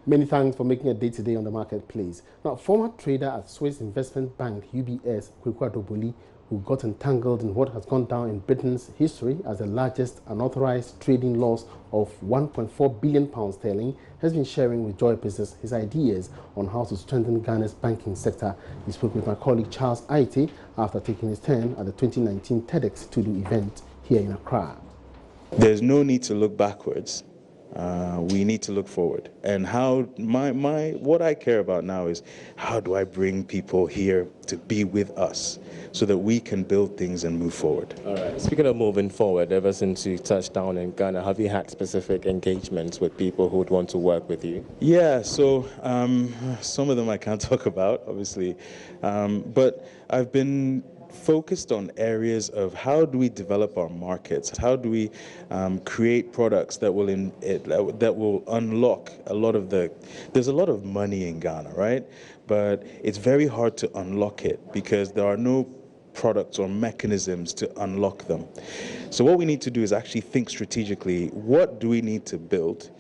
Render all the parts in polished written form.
Many thanks for making a day today on the marketplace. Now, former trader at Swiss investment bank UBS, Kweku Adoboli, who got entangled in what has gone down in Britain's history as the largest unauthorized trading loss of £1.4 billion sterling, has been sharing with Joy Business his ideas on how to strengthen Ghana's banking sector. He spoke with my colleague Charles Aite after taking his turn at the 2019 TEDx To-Do event here in Accra. There's no need to look backwards. We need to look forward. And how what I care about now is how do I bring people here to be with us so that we can build things and move forward. All right. Speaking of moving forward, ever since you touched down in Ghana, have you had specific engagements with people who would want to work with you? Yeah, so some of them I can't talk about, obviously, but I've been focused on areas of how do we develop our markets, how do we create products that will unlock a lot of there's a lot of money in Ghana, right? But it's very hard to unlock it because there are no products or mechanisms to unlock them. So what we need to do is actually think strategically, what do we need to build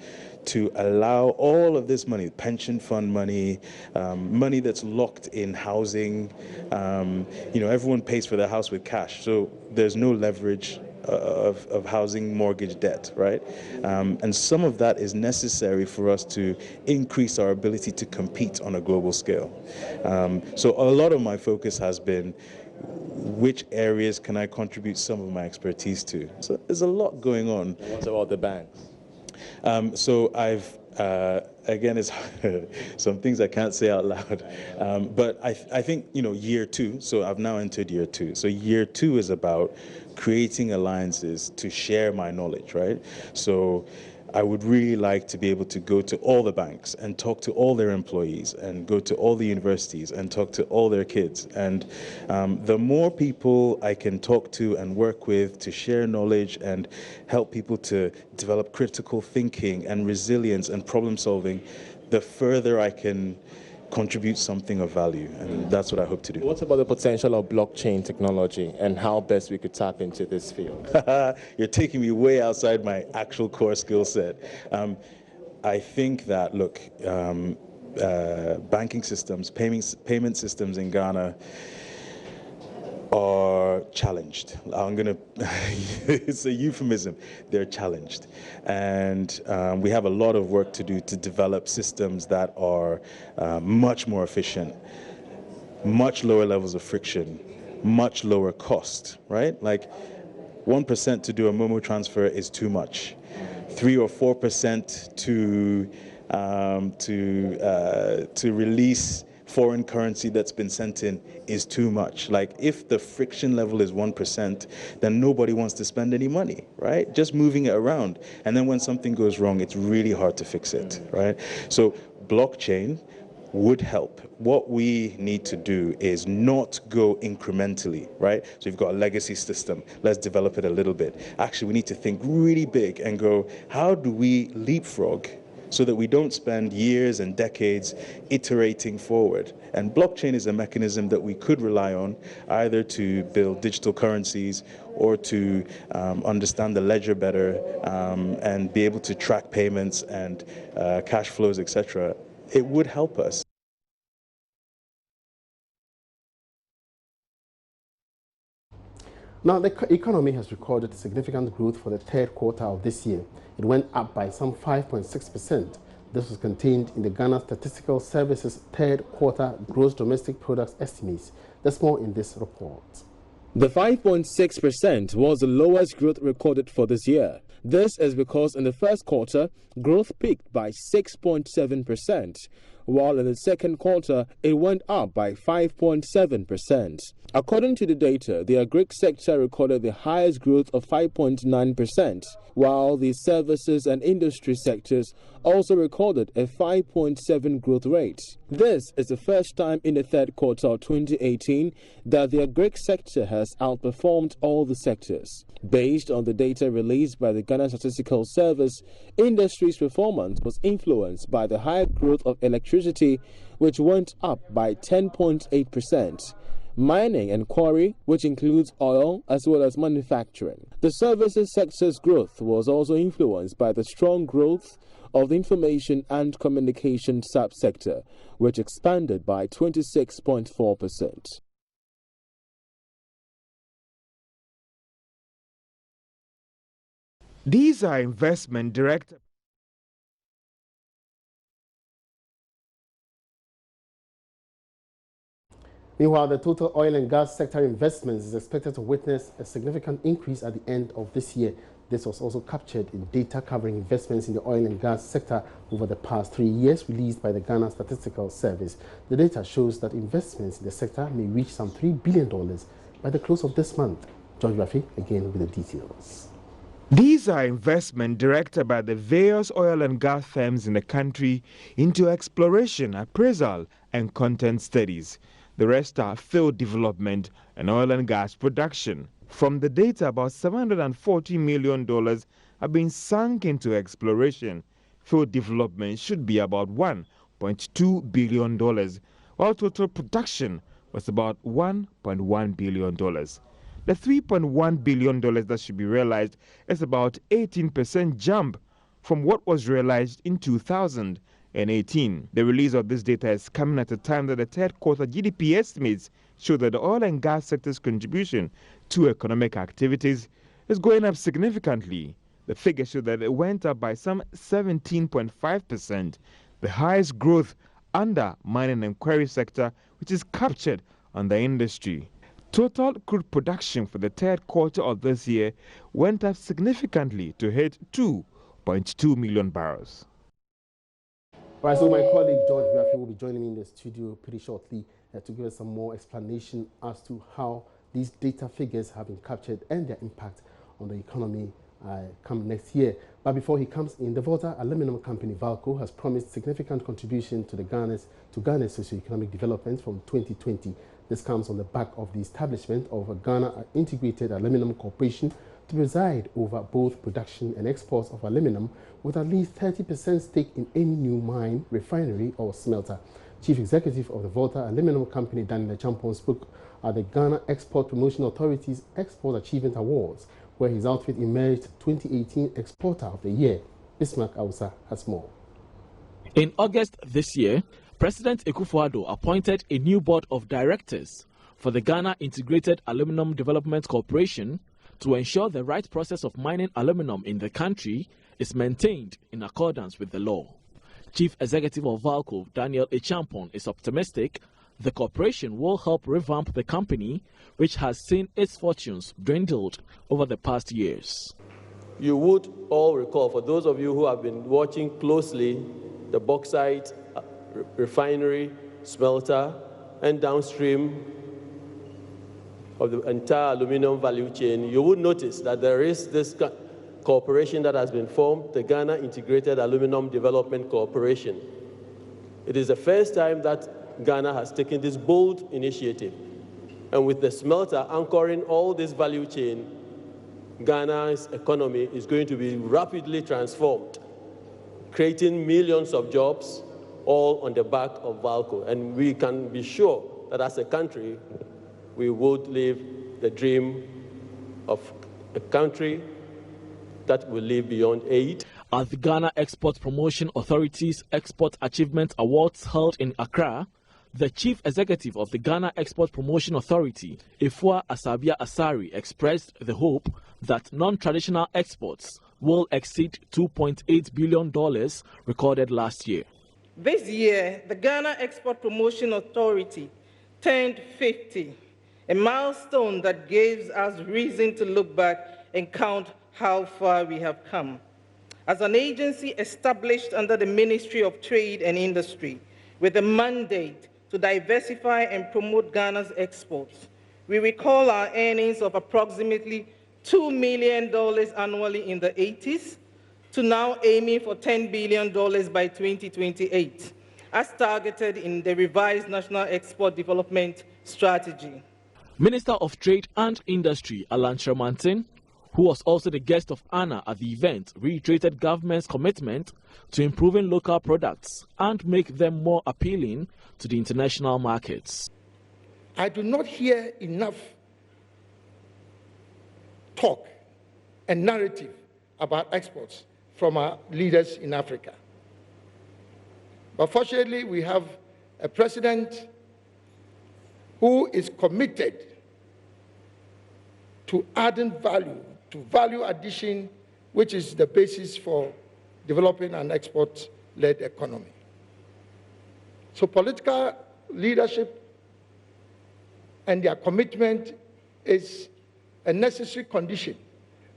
to allow all of this money, pension fund money, money that's locked in housing. Everyone pays for their house with cash, so there's no leverage of housing mortgage debt, right? And some of that is necessary for us to increase our ability to compete on a global scale. So a lot of my focus has been which areas can I contribute some of my expertise to. So there's a lot going on. What about the banks? So I've, again, it's some things I can't say out loud, but I think, year two, so I've now entered year two. So year two is about creating alliances to share my knowledge, right? So I would really like to be able to go to all the banks and talk to all their employees and go to all the universities and talk to all their kids. And the more people I can talk to and work with to share knowledge and help people to develop critical thinking and resilience and problem solving, the further I can contribute something of value, and that's what I hope to do. What about the potential of blockchain technology and how best we could tap into this field? You're taking me way outside my actual core skill set. I think that, look, banking systems, payment systems in Ghana are challenged. It's a euphemism. They're challenged. And we have a lot of work to do to develop systems that are much more efficient, much lower levels of friction, much lower cost, right? Like 1% to do a Momo transfer is too much. 3 or 4% to release foreign currency that's been sent in is too much. Like, if the friction level is 1%, then nobody wants to spend any money, right? Just moving it around. And then when something goes wrong, it's really hard to fix it, right? So blockchain would help. What we need to do is not go incrementally, right? So you've got a legacy system. Let's develop it a little bit. Actually, we need to think really big and go, how do we leapfrog so that we don't spend years and decades iterating forward? And blockchain is a mechanism that we could rely on either to build digital currencies or to understand the ledger better and be able to track payments and cash flows, etc. It would help us. Now, the economy has recorded significant growth for the third quarter of this year. It went up by some 5.6%. This was contained in the Ghana Statistical Service's third quarter gross domestic products estimates. There's more in this report. The 5.6% was the lowest growth recorded for this year. This is because in the first quarter, growth peaked by 6.7%, while in the second quarter, it went up by 5.7%. According to the data, the agri sector recorded the highest growth of 5.9%, while the services and industry sectors also recorded a 5.7% growth rate. This is the first time in the third quarter of 2018 that the agri sector has outperformed all the sectors. Based on the data released by the Ghana Statistical Service, industry's performance was influenced by the high growth of electricity, which went up by 10.8%. mining and quarry, which includes oil as well as manufacturing. The services sector's growth was also influenced by the strong growth of the information and communication subsector, which expanded by 26.4%. These are investment director. Meanwhile, the total oil and gas sector investments is expected to witness a significant increase at the end of this year. This was also captured in data covering investments in the oil and gas sector over the past 3 years released by the Ghana Statistical Service. The data shows that investments in the sector may reach some $3 billion by the close of this month. George Rafi again with the details. These are investment directed by the various oil and gas firms in the country into exploration, appraisal, and content studies. The rest are field development and oil and gas production. From the data, about $740 million have been sunk into exploration. Field development should be about $1.2 billion, while total production was about $1.1 billion. The $3.1 billion that should be realized is about 18% jump from what was realized in 2018. The release of this data is coming at a time that the third quarter GDP estimates show that the oil and gas sector's contribution to economic activities is going up significantly. The figures show that it went up by some 17.5%, the highest growth under mining and quarry sector, which is captured on the industry. Total crude production for the third quarter of this year went up significantly to hit 2.2 million barrels. Right, so my colleague George Rafi will be joining me in the studio pretty shortly to give us some more explanation as to how these data figures have been captured and their impact on the economy come next year. But before he comes in, the Volta Aluminum Company, VALCO, has promised significant contribution to Ghana's socio-economic development from 2020. This comes on the back of the establishment of a Ghana Integrated Aluminum Corporation to preside over both production and exports of aluminum, with at least 30% stake in any new mine, refinery or smelter. Chief Executive of the Volta Aluminum Company, Daniel Champon, spoke at the Ghana Export Promotion Authority's Export Achievement Awards, where his outfit emerged 2018 Exporter of the Year. Bismarck Ausa has more. In August this year, President Akufo-Addo appointed a new board of directors for the Ghana Integrated Aluminum Development Corporation to ensure the right process of mining aluminum in the country is maintained in accordance with the law. Chief Executive of VALCO, Daniel Champon, is optimistic the corporation will help revamp the company, which has seen its fortunes dwindled over the past years. You would all recall, for those of you who have been watching closely, the bauxite refinery, smelter, and downstream of the entire aluminum value chain, you would notice that there is this corporation that has been formed, the Ghana Integrated Aluminum Development Corporation. It is the first time that Ghana has taken this bold initiative. And with the smelter anchoring all this value chain, Ghana's economy is going to be rapidly transformed, creating millions of jobs, all on the back of VALCO. And we can be sure that as a country, we would live the dream of a country that will live beyond aid. At the Ghana Export Promotion Authority's Export Achievement Awards held in Accra, the Chief Executive of the Ghana Export Promotion Authority, Ifua Asabia Asari, expressed the hope that non-traditional exports will exceed $2.8 billion recorded last year. This year, the Ghana Export Promotion Authority turned 50, a milestone that gives us reason to look back and count how far we have come. As an agency established under the Ministry of Trade and Industry with a mandate to diversify and promote Ghana's exports, we recall our earnings of approximately $2 million annually in the 80s to now aiming for $10 billion by 2028, as targeted in the revised National Export Development Strategy. Minister of Trade and Industry, Alan Tremantin, who was also the guest of honor at the event, reiterated government's commitment to improving local products and make them more appealing to the international markets. I do not hear enough talk and narrative about exports from our leaders in Africa. But fortunately, we have a president who is committed to adding value, to value addition, which is the basis for developing an export-led economy. So political leadership and their commitment is a necessary condition,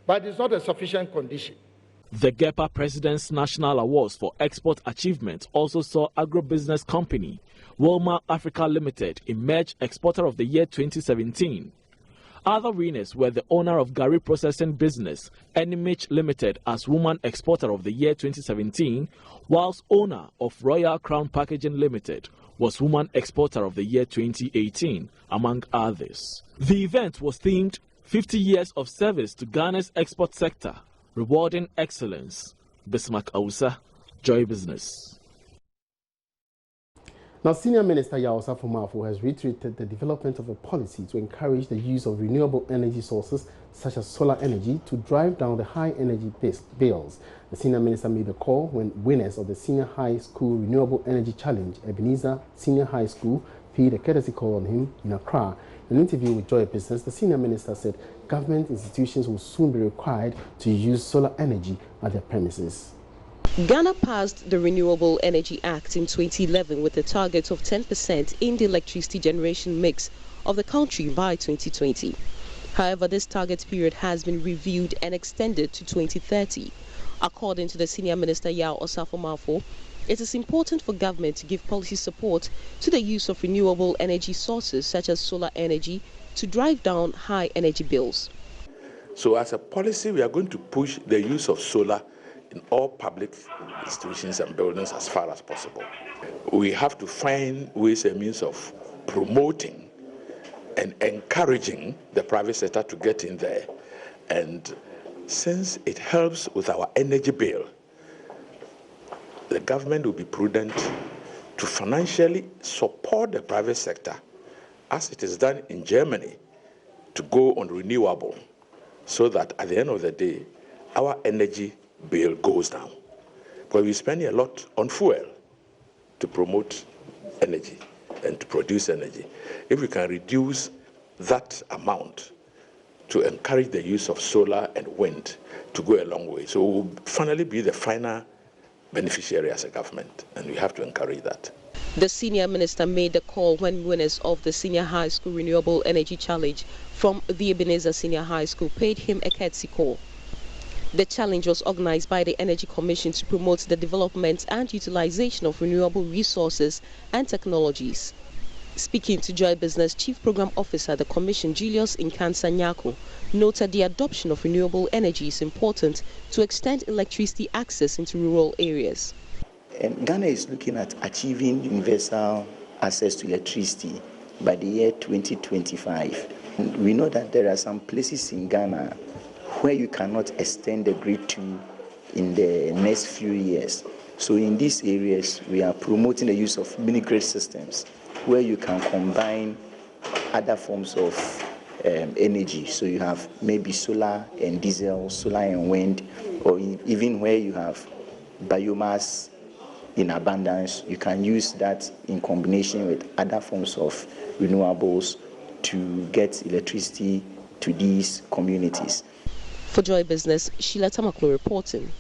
but it's not a sufficient condition. The GEPA President's National Awards for Export Achievement also saw agribusiness company Wilmar Africa Limited emerge Exporter of the Year 2017. Other winners were the owner of Gari Processing Business, Enimage Limited, as Woman Exporter of the Year 2017, whilst owner of Royal Crown Packaging Limited was Woman Exporter of the Year 2018, among others. The event was themed 50 Years of Service to Ghana's Export Sector, Rewarding Excellence. Bismarck Ausa, Joy Business. Now, Senior Minister Yao Osafo-Maafo has reiterated the development of a policy to encourage the use of renewable energy sources such as solar energy to drive down the high energy bills. The Senior Minister made the call when winners of the Senior High School Renewable Energy Challenge, Ebenezer Senior High School, paid a courtesy call on him in Accra. In an interview with Joy Business, the Senior Minister said government institutions will soon be required to use solar energy at their premises. Ghana passed the Renewable Energy Act in 2011 with a target of 10% in the electricity generation mix of the country by 2020. However, this target period has been reviewed and extended to 2030. According to the Senior Minister Yao Osafo-Maafo, it is important for government to give policy support to the use of renewable energy sources such as solar energy to drive down high energy bills. So as a policy, we are going to push the use of solar in all public institutions and buildings as far as possible. We have to find ways and means of promoting and encouraging the private sector to get in there. And since it helps with our energy bill, the government will be prudent to financially support the private sector, as it is done in Germany, to go on renewable, so that at the end of the day, our energy bill goes down. Because we spend a lot on fuel to promote energy and to produce energy. If we can reduce that amount to encourage the use of solar and wind, to go a long way. So we'll finally be the final beneficiary as a government, and we have to encourage that. The Senior Minister made the call when winners of the Senior High School Renewable Energy Challenge from the Ebenezer Senior High School paid him a courtesy call. The challenge was organized by the Energy Commission to promote the development and utilization of renewable resources and technologies. Speaking to Joy Business, Chief Program Officer at the Commission, Julius Nkansa Nyako, noted the adoption of renewable energy is important to extend electricity access into rural areas. And Ghana is looking at achieving universal access to electricity by the year 2025. And we know that there are some places in Ghana where you cannot extend the grid to in the next few years. So in these areas, we are promoting the use of mini-grid systems where you can combine other forms of energy. So you have maybe solar and diesel, solar and wind, or even where you have biomass in abundance, you can use that in combination with other forms of renewables to get electricity to these communities. For Joy Business, Sheila Tamaklo reporting.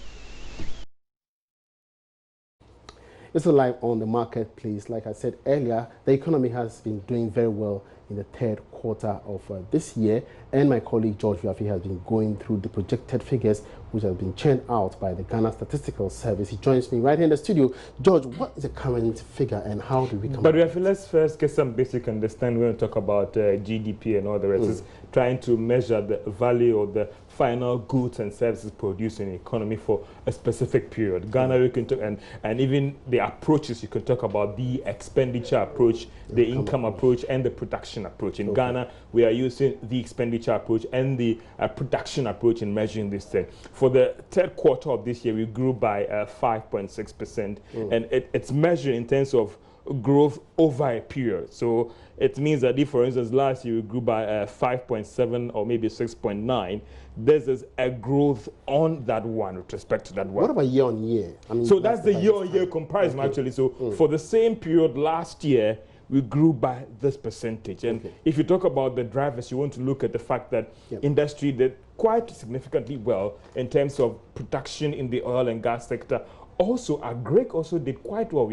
It's live on the marketplace. Like I said earlier, the economy has been doing very well in the third quarter of this year, and my colleague George Viafi has been going through the projected figures which have been churned out by the Ghana Statistical Service. He joins me right here in the studio. George, what is the current figure and how do we come But Viafi, let's first get some basic understanding when we talk about GDP and all the rest. Is trying to measure the value of the final goods and services produced in the economy for a specific period. Ghana, we can talk, and even the approaches, you can talk about the expenditure approach, the income approach, and the production approach. In Ghana, we are using the expenditure approach and the production approach in measuring this thing. For the third quarter of this year, we grew by 5.6%, and it's measured in terms of growth over a period. So it means that if, for instance, last year we grew by 5.7 or maybe 6.9, this is a growth on that one with respect to that one. What about year on year? I mean, so that's the year-on-year comparison, actually. So for the same period last year, we grew by this percentage. And if you talk about the drivers, you want to look at the fact that industry did quite significantly well in terms of production in the oil and gas sector. Also, agric also did quite well,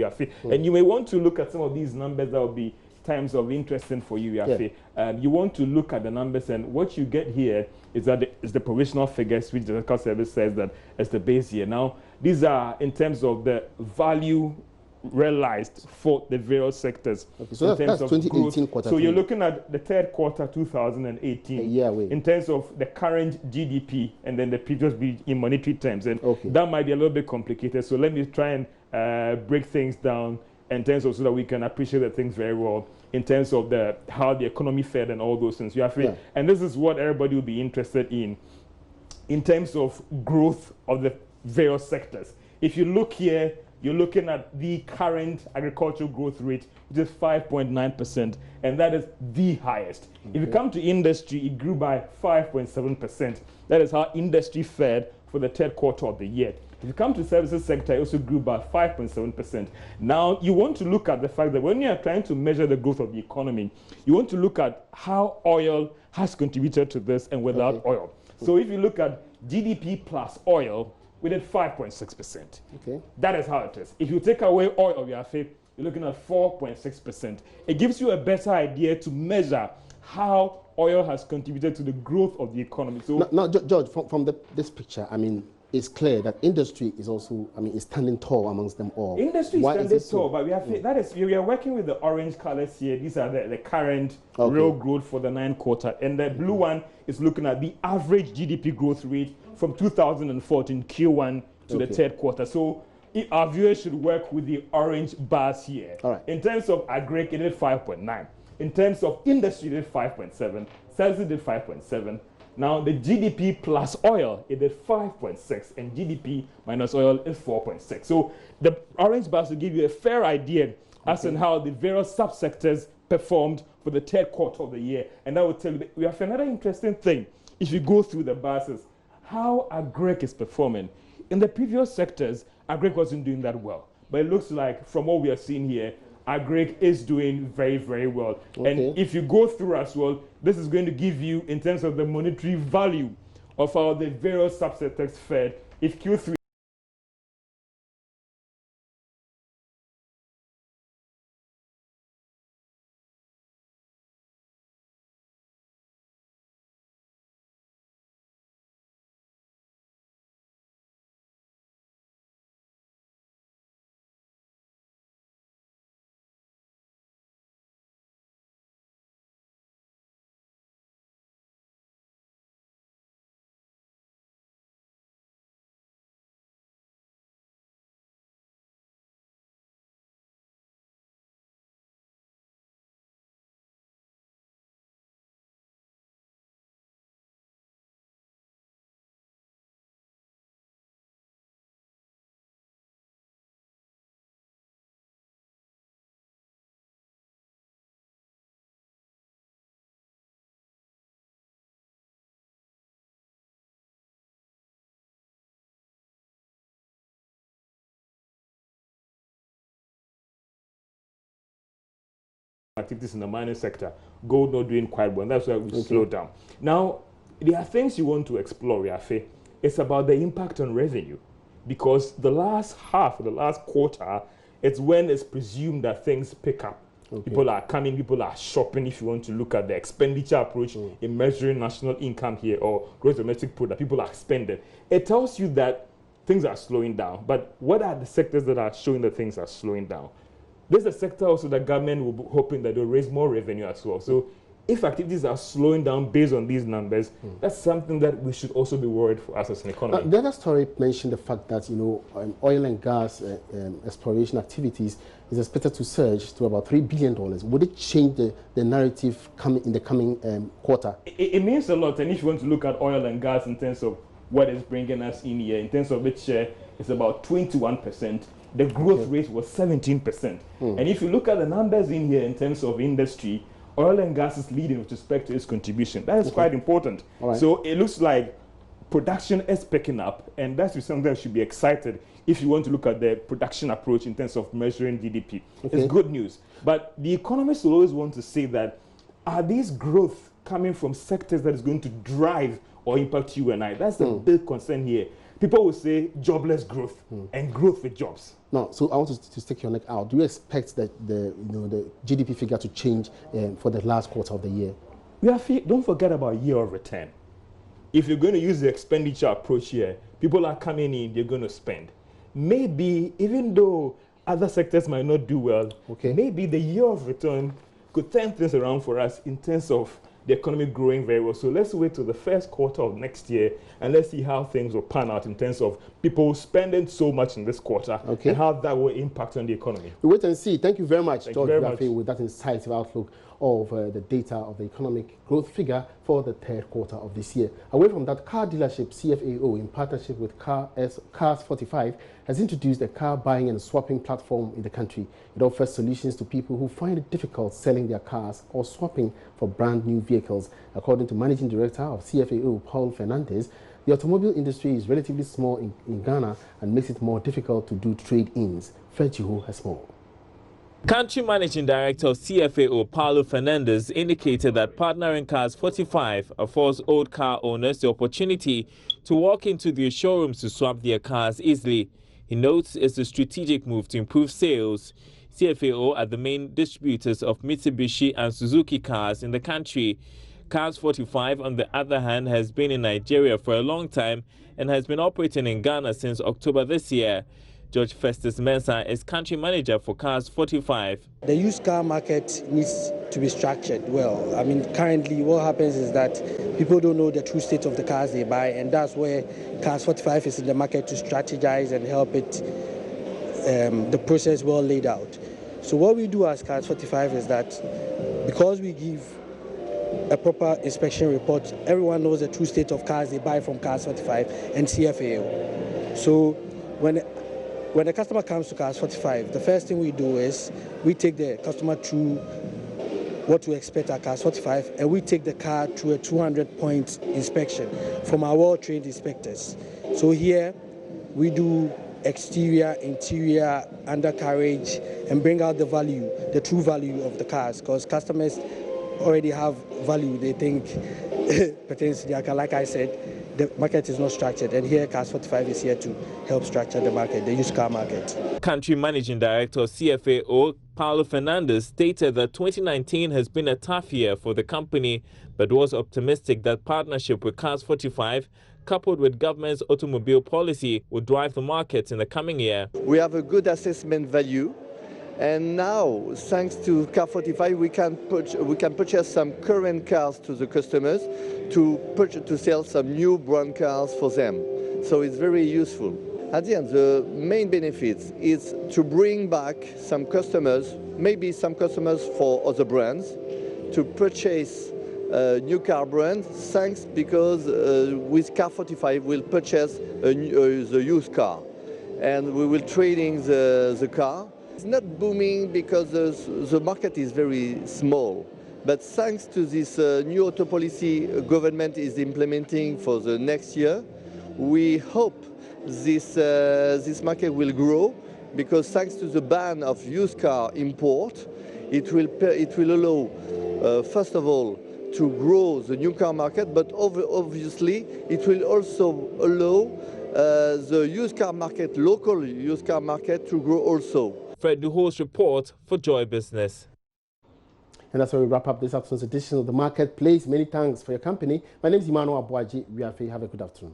and you may want to look at some of these numbers that will be times of interesting for you, you want to look at the numbers, and what you get here is that is the provisional figures, which the Statistical Service says that is the base year. Now, these are in terms of the value realized for the various sectors. So that's 2018 quarter. So you're looking at the third quarter 2018 in terms of the current GDP and then the previous in monetary terms, and that might be a little bit complicated. So let me try and break things down in terms of so that we can appreciate the things very well in terms of how the economy fared and all those things. And this is what everybody will be interested in terms of growth of the various sectors. If you look here, you're looking at the current agricultural growth rate, which is 5.9%, and that is the highest. If you come to industry, it grew by 5.7%. That is how industry fared for the third quarter of the year. If you come to the services sector, it also grew by 5.7%. Now, you want to look at the fact that when you are trying to measure the growth of the economy, you want to look at how oil has contributed to this and without oil. So if you look at GDP plus oil, we did 5.6%. That is how it is. If you take away oil, you're looking at 4.6%. It gives you a better idea to measure how oil has contributed to the growth of the economy. So now George, from this picture, I mean, it's clear that industry is also, I mean, is standing tall amongst them all. Industry is standing tall, but we are working with the orange colors here. These are the current real growth for the 9th quarter. And the blue one is looking at the average GDP growth rate from 2014 Q1 to the 3rd quarter. So our viewers should work with the orange bars here. In terms of agric, it did 5.9. In terms of industry, it did 5.7. Services did 5.7. Now, the GDP plus oil, it did 5.6, and GDP minus oil is 4.6. So the orange bars will give you a fair idea as to how the various subsectors performed for the 3rd quarter of the year. And that will tell you that we have another interesting thing. If you go through the bars, is how agric is performing. In the previous sectors, agric wasn't doing that well. But it looks like, from what we are seeing here, agric is doing very, very well. And if you go through as well, this is going to give you, in terms of the monetary value of how the various subsectors fared. If Q3activities in the mining sector, gold not doing quite well, and that's why we slowed down. Now, there are things you want to explore, Yafe. It's about the impact on revenue, because the last half, the last quarter, it's when it's presumed that things pick up. People are coming, people are shopping. If you want to look at the expenditure approach in measuring national income here, or gross domestic product, people are spending. It tells you that things are slowing down. But what are the sectors that are showing that things are slowing down? There's a sector also that government will be hoping that they'll raise more revenue as well. So if activities are slowing down based on these numbers, that's something that we should also be worried for us as an economy. The other story mentioned the fact that, you know, oil and gas exploration activities is expected to surge to about $3 billion. Would it change the narrative in the coming quarter? It means a lot. And if you want to look at oil and gas in terms of what is bringing us in here, in terms of its share, it's about 21%. the growth rate was 17%. And if you look at the numbers in here in terms of industry, oil and gas is leading with respect to its contribution. That is quite important. So it looks like production is picking up, and that's something that should be excited if you want to look at the production approach in terms of measuring GDP. It's good news. But the economists will always want to say that, are these growth coming from sectors that is going to drive or impact you and I? That's the big concern here. People will say jobless growth and growth with jobs. No, so I want to stick your neck out. Do you expect that the GDP figure to change for the last quarter of the year? Don't forget about year of return. If you're going to use the expenditure approach here, people are coming in, they're going to spend. Maybe, even though other sectors might not do well, maybe the year of return could turn things around for us in terms of the economy growing very well. So let's wait till the first quarter of next year and let's see how things will pan out in terms of people spending so much in this quarter and how that will impact on the economy. We wait and see. Thank you very much, George Rafi, with that incisive outlook of the data of the economic growth figure for the third quarter of this year. Away from that, car dealership CFAO, in partnership with Cars 45, has introduced a car buying and swapping platform in the country. It offers solutions to people who find it difficult selling their cars or swapping for brand new vehicles. According to Managing Director of CFAO, Paul Fernandez, the automobile industry is relatively small in Ghana and makes it more difficult to do trade-ins. Ferjuho has more. Country Managing Director of CFAO, Paulo Fernandez, indicated that partnering Cars 45 affords old car owners the opportunity to walk into their showrooms to swap their cars easily. He notes it's a strategic move to improve sales. CFAO are the main distributors of Mitsubishi and Suzuki cars in the country. Cars 45, on the other hand, has been in Nigeria for a long time and has been operating in Ghana since October this year. George Festus Mensah is country manager for Cars 45. The used car market needs to be structured well. I mean, currently what happens is that people don't know the true state of the cars they buy, and that's where Cars 45 is in the market to strategize and help it, the process well laid out. So what we do as Cars 45 is that because we give a proper inspection report, everyone knows the true state of cars they buy from Cars 45 and CFAO. So when the customer comes to Cars 45, the first thing we do is we take the customer through what to expect at Cars 45, and we take the car through a 200-point inspection from our well-trained inspectors. So here we do exterior, interior, undercarriage, and bring out the value, the true value of the cars, because customers already have value they think pertains to their car. Like I said, the market is not structured, and here Cars 45 is here to help structure the market, the used car market. Country Managing Director of CFAO, Paulo Fernandez, stated that 2019 has been a tough year for the company, but was optimistic that partnership with Cars 45, coupled with government's automobile policy, will drive the market in the coming year. We have a good assessment value. And now, thanks to Car 45, we can purchase some current cars to the customers to sell some new brand cars for them. So it's very useful. At the end, the main benefit is to bring back some customers, maybe some customers for other brands, to purchase new car brands. Thanks, because with Car 45 we'll purchase the used car, and we will trade in the car. It's not booming because the market is very small, but thanks to this new auto policy government is implementing for the next year, we hope this market will grow, because thanks to the ban of used car import, it will allow, first of all, to grow the new car market, but obviously it will also allow the used car market, local used car market, to grow also. Fred Duho's report for Joy Business. And that's where we wrap up this afternoon's edition of The Marketplace. Many thanks for your company. My name is Emmanuel Abuaji. Have a good afternoon.